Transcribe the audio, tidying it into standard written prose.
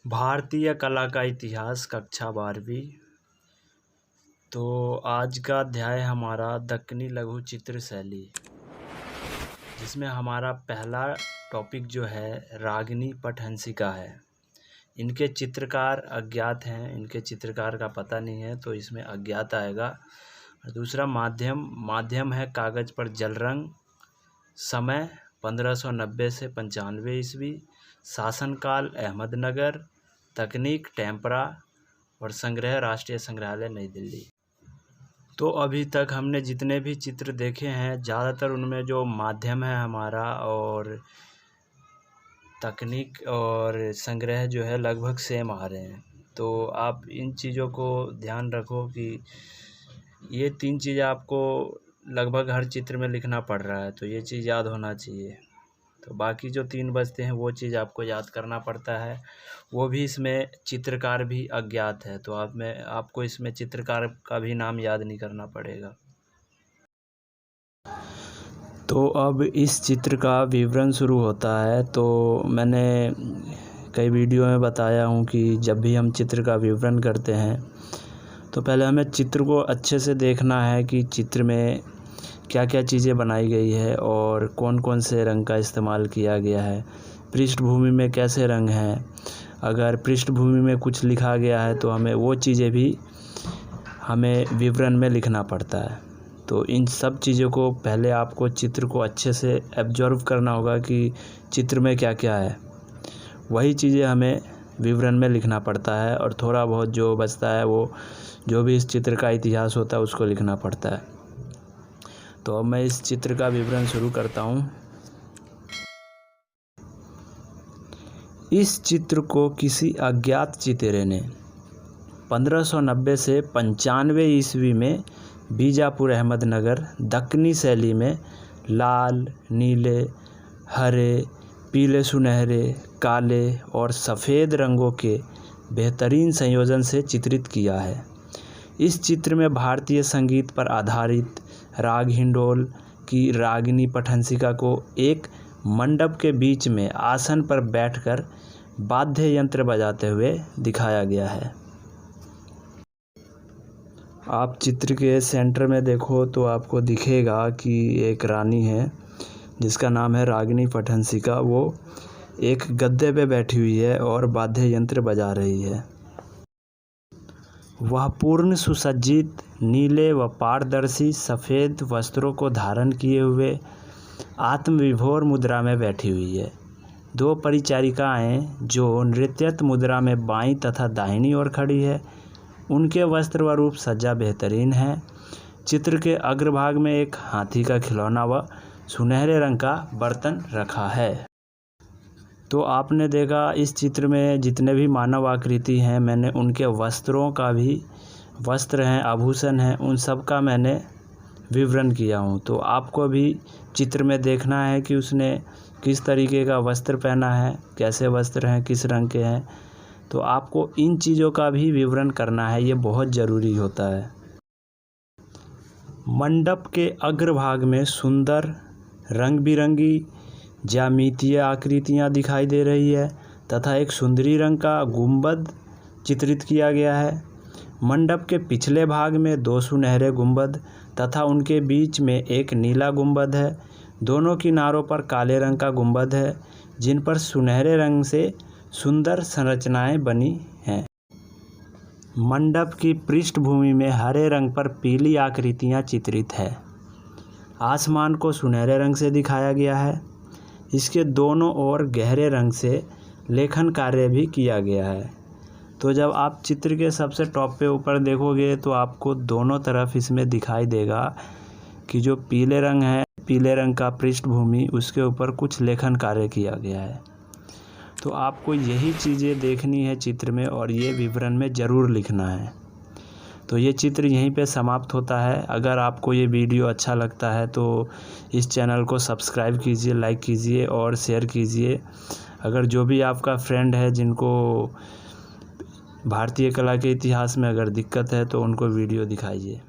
भारतीय कला का इतिहास कक्षा 12वीं। तो आज का अध्याय हमारा दक्कनी लघु चित्र शैली, जिसमें हमारा पहला टॉपिक जो है रागिनी पटहंसिका है। इनके चित्रकार अज्ञात हैं, इनके चित्रकार का पता नहीं है, तो इसमें अज्ञात आएगा। और दूसरा माध्यम है कागज़ पर जल रंग। समय 1590 से 95 ईस्वी। शासनकाल अहमदनगर। तकनीक टेम्परा। और संग्रह राष्ट्रीय संग्रहालय नई दिल्ली। तो अभी तक हमने जितने भी चित्र देखे हैं, ज़्यादातर उनमें जो माध्यम है हमारा और तकनीक और संग्रह जो है लगभग सेम आ रहे हैं। तो आप इन चीज़ों को ध्यान रखो कि ये 3 चीज़ें आपको लगभग हर चित्र में लिखना पड़ रहा है, तो ये चीज़ याद होना चाहिए। तो बाकी जो 3 बचते हैं वो चीज़ आपको याद करना पड़ता है। वो भी इसमें चित्रकार भी अज्ञात है, तो आपको इसमें चित्रकार का भी नाम याद नहीं करना पड़ेगा। तो अब इस चित्र का विवरण शुरू होता है। तो मैंने कई वीडियो में बताया हूँ कि जब भी हम चित्र का विवरण करते हैं तो पहले हमें चित्र को अच्छे से देखना है कि चित्र में क्या क्या चीज़ें बनाई गई है और कौन कौन से रंग का इस्तेमाल किया गया है, पृष्ठभूमि में कैसे रंग हैं। अगर पृष्ठभूमि में कुछ लिखा गया है तो हमें वो चीज़ें भी विवरण में लिखना पड़ता है। तो इन सब चीज़ों को पहले आपको चित्र को अच्छे से एब्जॉर्व करना होगा कि चित्र में क्या क्या है, वही चीज़ें हमें विवरण में लिखना पड़ता है। और थोड़ा बहुत जो बचता है वो जो भी इस चित्र का इतिहास होता है उसको लिखना पड़ता है। तो अब मैं इस चित्र का विवरण शुरू करता हूँ। इस चित्र को किसी अज्ञात चितेरे ने 1590 से 95 ईस्वी में बीजापुर अहमदनगर दक्कनी शैली में लाल, नीले, हरे, पीले, सुनहरे, काले और सफ़ेद रंगों के बेहतरीन संयोजन से चित्रित किया है। इस चित्र में भारतीय संगीत पर आधारित राग हिंडोल की रागिनी पटहंसिका को एक मंडप के बीच में आसन पर बैठकर वाद्य यंत्र बजाते हुए दिखाया गया है। आप चित्र के सेंटर में देखो तो आपको दिखेगा कि एक रानी है जिसका नाम है रागिनी पटहंसिका। वो एक गद्दे पे बैठी हुई है और वाद्य यंत्र बजा रही है। वह पूर्ण सुसज्जित नीले व पारदर्शी सफ़ेद वस्त्रों को धारण किए हुए आत्मविभोर मुद्रा में बैठी हुई है। 2 परिचारिकाएं जो नृत्यत मुद्रा में बाईं तथा दाहिनी ओर खड़ी है, उनके वस्त्र व रूप सज्जा बेहतरीन है। चित्र के अग्रभाग में एक हाथी का खिलौना व सुनहरे रंग का बर्तन रखा है। तो आपने देखा इस चित्र में जितने भी मानव आकृति हैं, मैंने उनके वस्त्रों का भी, वस्त्र हैं, आभूषण हैं, उन सब का मैंने विवरण किया हूँ। तो आपको भी चित्र में देखना है कि उसने किस तरीके का वस्त्र पहना है, कैसे वस्त्र हैं, किस रंग के हैं। तो आपको इन चीज़ों का भी विवरण करना है, ये बहुत ज़रूरी होता है। मंडप के अग्रभाग में सुंदर रंग बिरंगी ज्यामितीय आकृतियाँ दिखाई दे रही है तथा एक सुंदरी रंग का गुंबद चित्रित किया गया है। मंडप के पिछले भाग में 2 सुनहरे गुंबद तथा उनके बीच में एक नीला गुंबद है। दोनों किनारों पर काले रंग का गुंबद है, जिन पर सुनहरे रंग से सुंदर संरचनाएं बनी हैं। मंडप की पृष्ठभूमि में हरे रंग पर पीली आकृतियां चित्रित है। आसमान को सुनहरे रंग से दिखाया गया है। इसके दोनों ओर गहरे रंग से लेखन कार्य भी किया गया है। तो जब आप चित्र के सबसे टॉप पे ऊपर देखोगे तो आपको दोनों तरफ इसमें दिखाई देगा कि जो पीले रंग है, पीले रंग का पृष्ठभूमि, उसके ऊपर कुछ लेखन कार्य किया गया है। तो आपको यही चीज़ें देखनी है चित्र में और ये विवरण में ज़रूर लिखना है। तो ये चित्र यहीं पे समाप्त होता है। अगर आपको ये वीडियो अच्छा लगता है तो इस चैनल को सब्सक्राइब कीजिए, लाइक कीजिए और शेयर कीजिए। अगर जो भी आपका फ्रेंड है जिनको भारतीय कला के इतिहास में अगर दिक्कत है तो उनको वीडियो दिखाइए।